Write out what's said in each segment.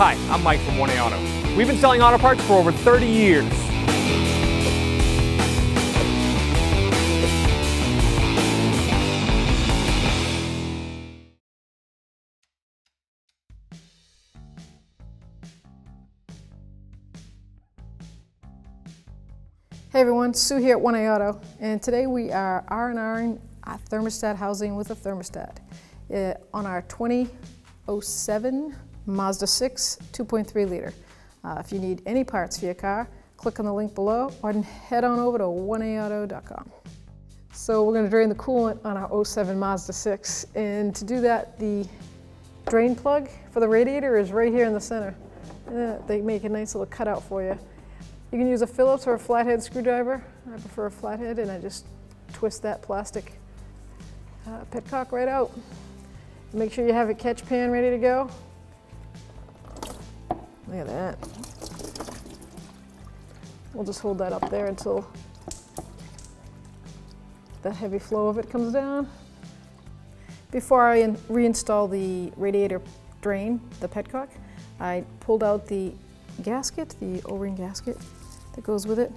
Hi, I'm Mike from 1A Auto. We've been selling auto parts for over 30 years. Hey everyone, Sue here at 1A Auto, and today we are R&Ring our thermostat housing with a thermostat on our 2007 Mazda 6 2.3 liter. If you need any parts for your car, click on the link below or head on over to 1aauto.com. So we're going to drain the coolant on our 07 Mazda 6, and to do that, the drain plug for the radiator is right here in the center. They make a nice little cutout for you. You can use a Phillips or a flathead screwdriver. I prefer a flathead, and I just twist that plastic petcock right out. Make sure you have a catch pan ready to go. Look at that. We'll just hold that up there until the heavy flow of it comes down. Before I reinstall the radiator drain, the petcock, I pulled out the gasket, the O-ring gasket that goes with it,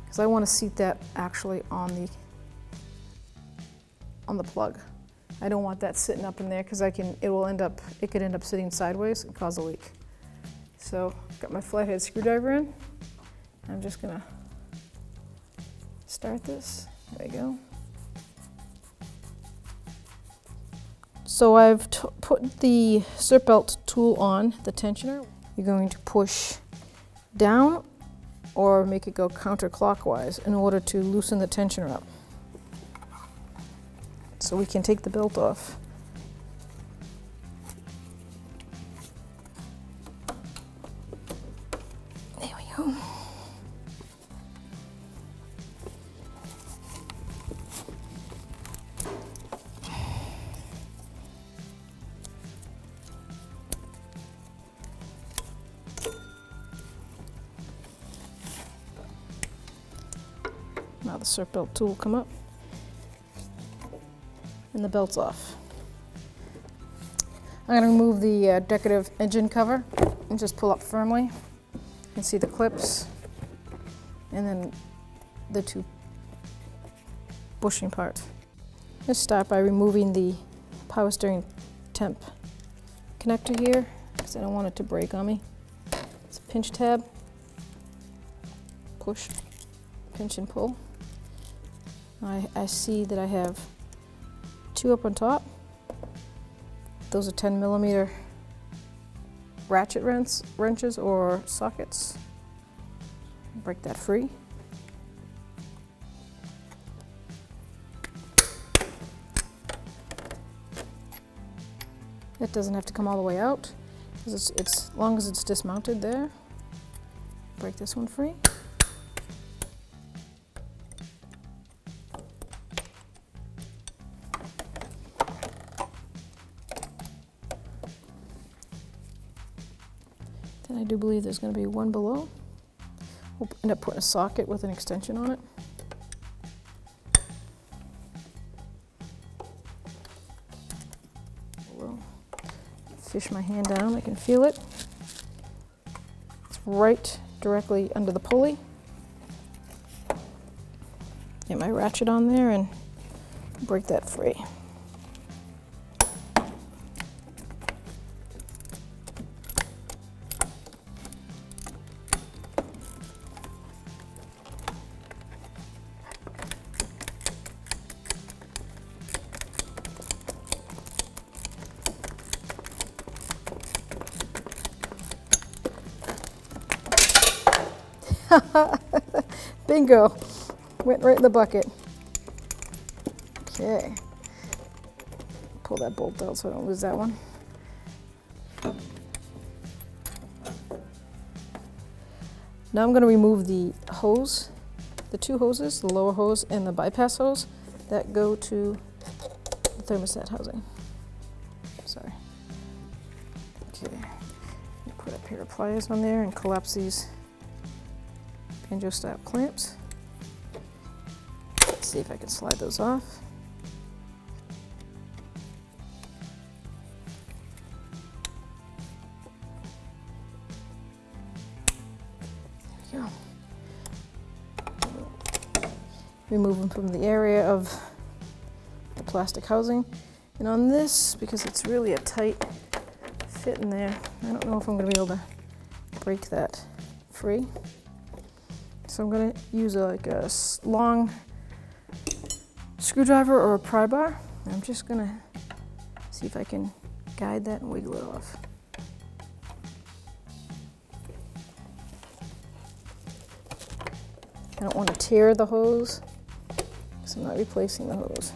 because I want to seat that actually on the plug. I don't want that sitting up in there because it could end up sitting sideways and cause a leak. So got my flathead screwdriver in. I'm just gonna start this. There you go. So I've put the strip belt tool on the tensioner. You're going to push down or make it go counterclockwise in order to loosen the tensioner up. So we can take the belt off. There we go. Now the strip belt tool will come up and the belt's off. I'm going to remove the decorative engine cover and just pull up firmly. You can see the clips and then the two bushing parts. Let's start by removing the power steering temp connector here because I don't want it to break on me. It's a pinch tab, push, pinch and pull. I see that I have two up on top. Those are 10mm ratchet wrenches or sockets. Break that free. It doesn't have to come all the way out, because as long as it's dismounted there. Break this one free. Then I do believe there's going to be one below. We'll end up putting a socket with an extension on it. We'll fish my hand down, I can feel it. It's right directly under the pulley. Get my ratchet on there and break that free. Bingo! Went right in the bucket. Okay. Pull that bolt out so I don't lose that one. Now I'm going to remove the hose, the two hoses, the lower hose and the bypass hose that go to the thermostat housing. Sorry. Okay. Put a pair of pliers on there and collapse these banjo style clamps. Let's see if I can slide those off. remove them from the area of the plastic housing. And on this, because it's really a tight fit in there, I don't know if I'm going to be able to break that free. So I'm going to use like a long screwdriver or a pry bar. I'm just going to see if I can guide that and wiggle it off. I don't want to tear the hose, so I'm not replacing the hose.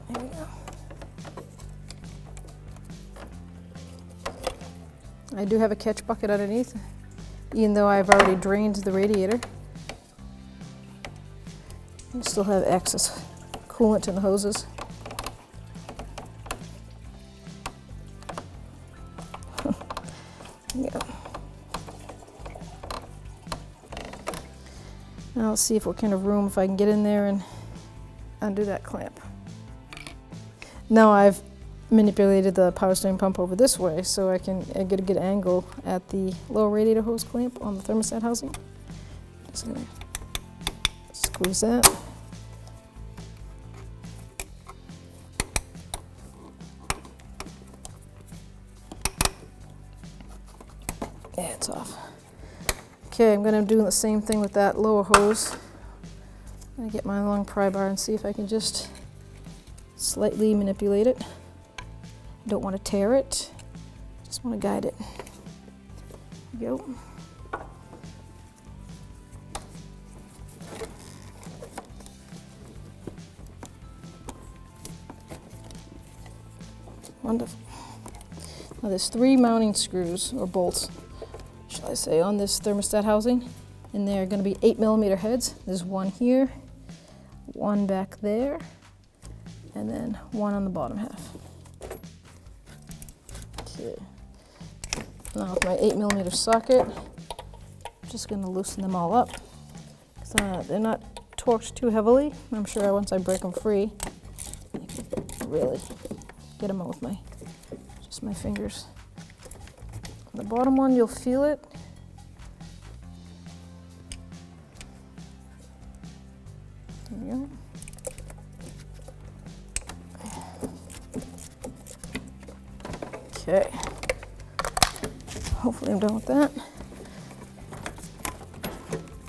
There we go. I do have a catch bucket underneath, even though I've already drained the radiator. I still have excess coolant in the hoses. Yeah. Now let's see if what kind of room, if I can get in there and undo that clamp. Now I've manipulated the power steering pump over this way so I can get a good angle at the lower radiator hose clamp on the thermostat housing. Just gonna squeeze that. Yeah, it's off. Okay, I'm going to do the same thing with that lower hose. I'm going to get my long pry bar and see if I can just slightly manipulate it. I don't want to tear it, just want to guide it. There we go. Wonderful. Now there's 3 mounting screws, or bolts, shall I say, on this thermostat housing, and they're going to be 8mm heads. There's one here, one back there, and then one on the bottom half. Okay. Now with my 8mm socket, I'm just going to loosen them all up. They're not torqued too heavily. I'm sure once I break them free, I can really get them out with just my fingers. The bottom one, you'll feel it. There we go. Okay. Hopefully I'm done with that.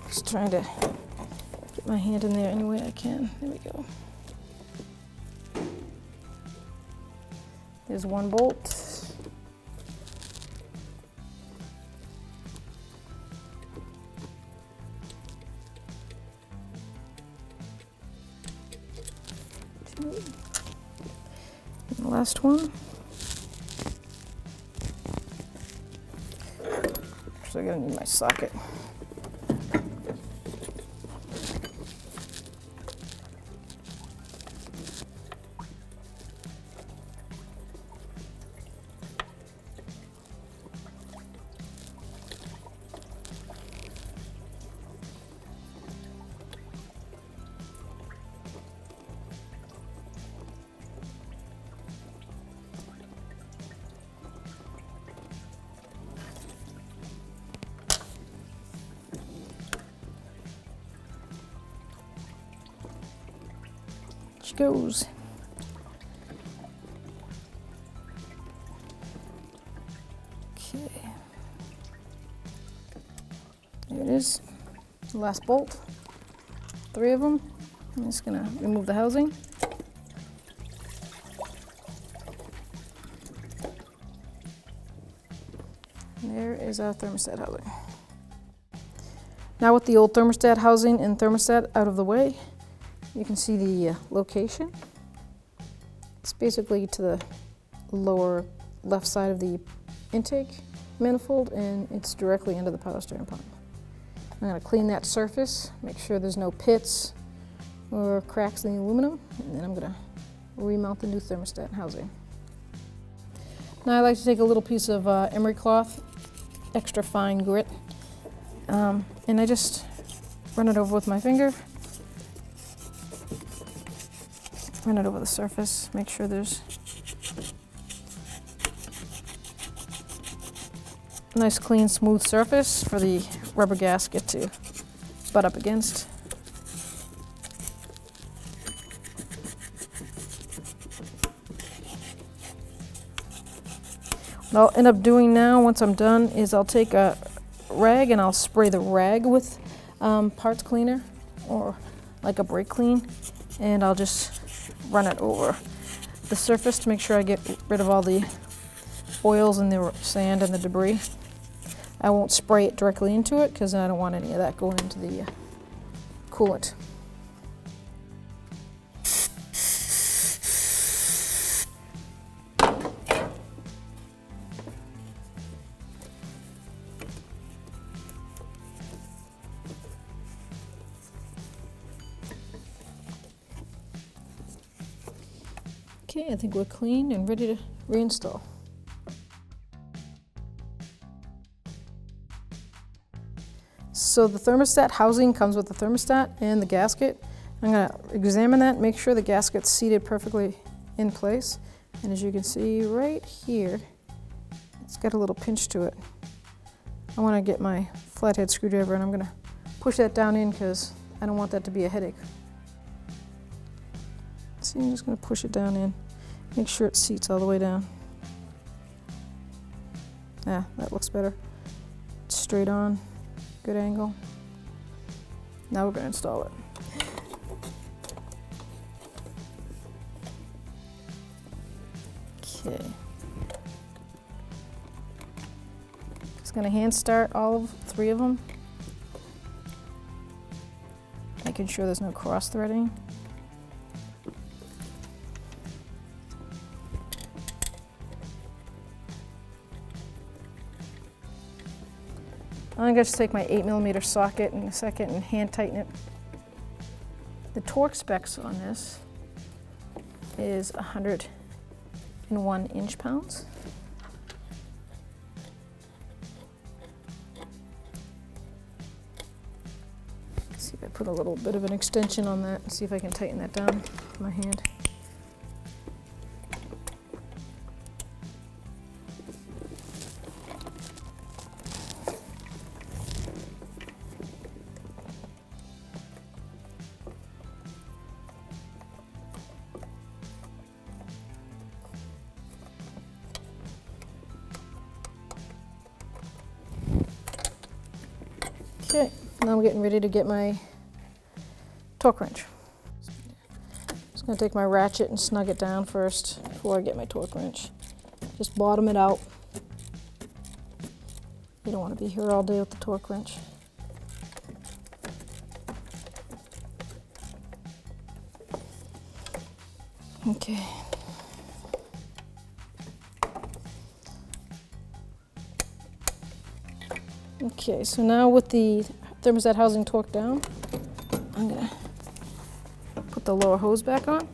Just trying to get my hand in there any way I can. There we go. There's one bolt. And the last one. So I'm gonna need my socket. She goes. Okay. There it is. The last bolt. 3 of them. I'm just gonna remove the housing. And there is our thermostat housing. Now with the old thermostat housing and thermostat out of the way, you can see the location. It's basically to the lower left side of the intake manifold, and it's directly under the power steering pump. I'm going to clean that surface, make sure there's no pits or cracks in the aluminum, and then I'm going to remount the new thermostat housing. Now I like to take a little piece of emery cloth, extra fine grit, and I just run it over with my finger. Run it over the surface, make sure there's a nice clean smooth surface for the rubber gasket to butt up against. What I'll end up doing now, once I'm done, is I'll take a rag and I'll spray the rag with parts cleaner or like a brake clean, and I'll just run it over the surface to make sure I get rid of all the oils and the sand and the debris. I won't spray it directly into it because I don't want any of that going into the coolant. Okay, I think we're clean and ready to reinstall. So the thermostat housing comes with the thermostat and the gasket. I'm going to examine that, make sure the gasket's seated perfectly in place. And as you can see right here, it's got a little pinch to it. I want to get my flathead screwdriver and I'm going to push that down in because I don't want that to be a headache. See, I'm just going to push it down in, make sure it seats all the way down. Yeah, that looks better. Straight on, good angle. Now we're going to install it. Okay. Just going to hand start all 3 of them, making sure there's no cross threading. I'm going to take my 8mm socket in a second and hand tighten it. The torque specs on this is 101 inch-pounds. See if I put a little bit of an extension on that and see if I can tighten that down with my hand. Okay, now I'm getting ready to get my torque wrench. Just going to take my ratchet and snug it down first before I get my torque wrench. Just bottom it out. You don't want to be here all day with the torque wrench. Okay. Okay, so now with the thermostat housing torqued down, I'm going to put the lower hose back on.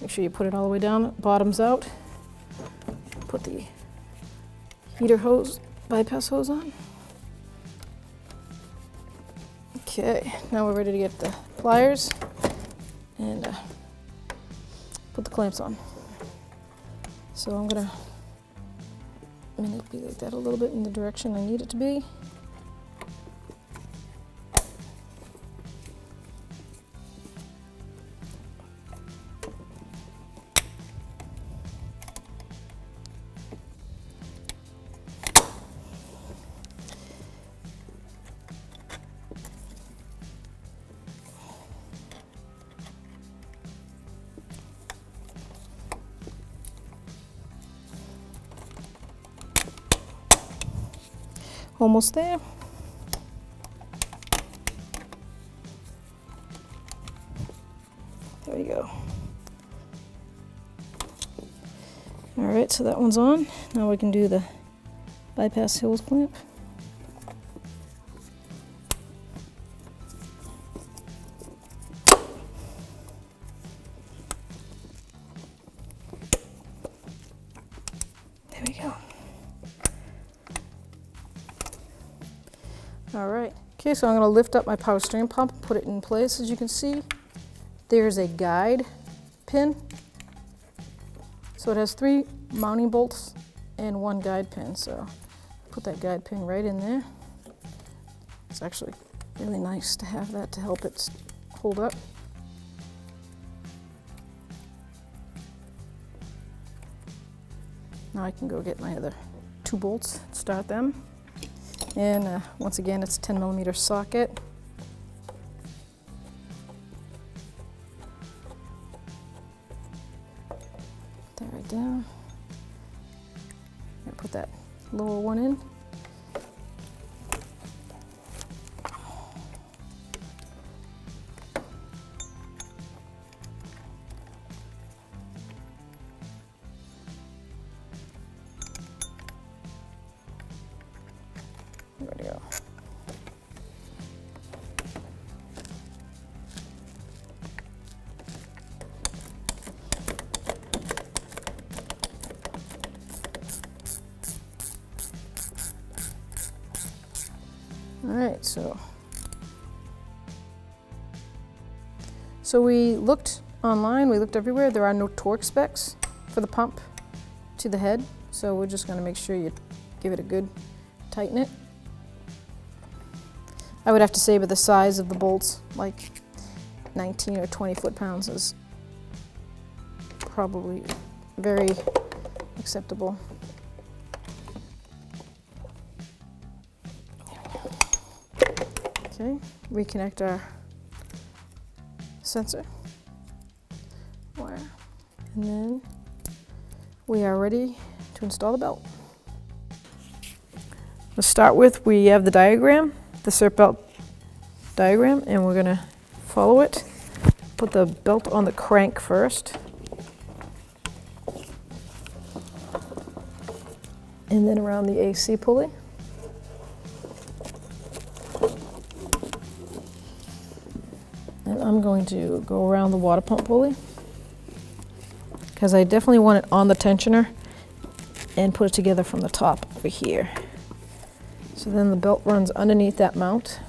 Make sure you put it all the way down, bottoms out. Put the heater hose, bypass hose on. Okay, now we're ready to get the pliers and put the clamps on. So I'm going to manipulate that a little bit in the direction I need it to be. Almost there. There we go. All right, so that one's on. Now we can do the bypass hose clamp. There we go. All right, okay, so I'm going to lift up my power steering pump and put it in place. As you can see, there's a guide pin. So it has 3 mounting bolts and 1 guide pin. So put that guide pin right in there. It's actually really nice to have that to help it hold up. Now I can go get my other 2 bolts, start them. And once again, it's a 10mm socket. Put that right down. And put that lower one in. There we go. All right, so we looked online, we looked everywhere. There are no torque specs for the pump to the head, so we're just going to make sure you give it a good tighten it. I would have to say with the size of the bolts, like 19 or 20 foot-pounds is probably very acceptable. Okay, reconnect our sensor wire, and then we are ready to install the belt. To start with, we have the diagram, the SERP belt diagram, and we're going to follow it. Put the belt on the crank first, and then around the AC pulley. And I'm going to go around the water pump pulley, because I definitely want it on the tensioner and put it together from the top over here. So then the belt runs underneath that mount.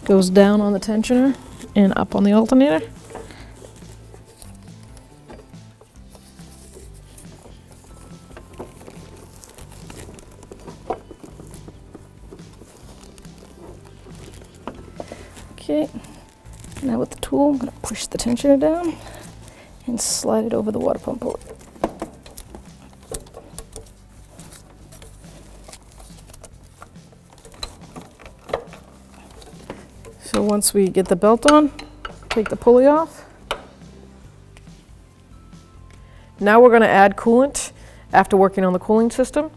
Goes down on the tensioner and up on the alternator. Okay, now with the tool, I'm going to push the tensioner down and slide it over the water pump pulley. So once we get the belt on, take the pulley off. Now we're going to add coolant after working on the cooling system.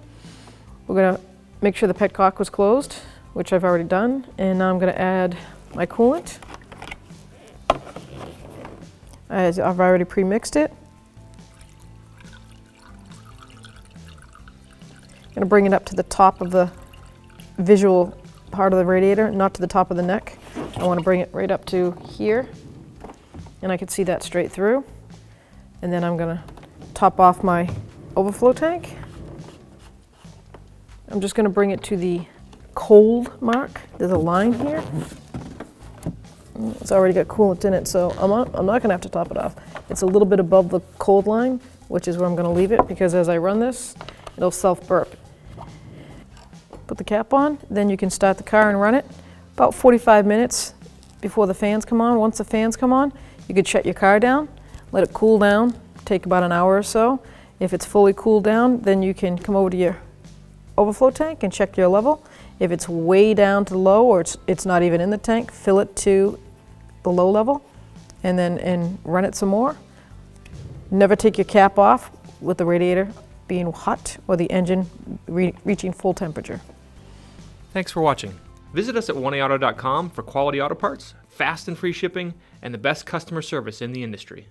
We're going to make sure the petcock was closed, which I've already done, and now I'm going to add my coolant. I've already pre-mixed it. I'm going to bring it up to the top of the visual part of the radiator, not to the top of the neck. I want to bring it right up to here, and I can see that straight through. And then I'm going to top off my overflow tank. I'm just going to bring it to the cold mark. There's a line here. It's already got coolant in it, so I'm not going to have to top it off. It's a little bit above the cold line, which is where I'm going to leave it, because as I run this, it'll self-burp. Put the cap on, then you can start the car and run it. About 45 minutes before the fans come on. Once the fans come on, you could shut your car down, let it cool down, take about an hour or so. If it's fully cooled down, then you can come over to your overflow tank and check your level. If it's way down to low, or it's not even in the tank, fill it to the low level and run it some more. Never take your cap off with the radiator being hot or the engine reaching full temperature. Thanks for watching. Visit us at oneauto.com for quality auto parts, fast and free shipping, and the best customer service in the industry.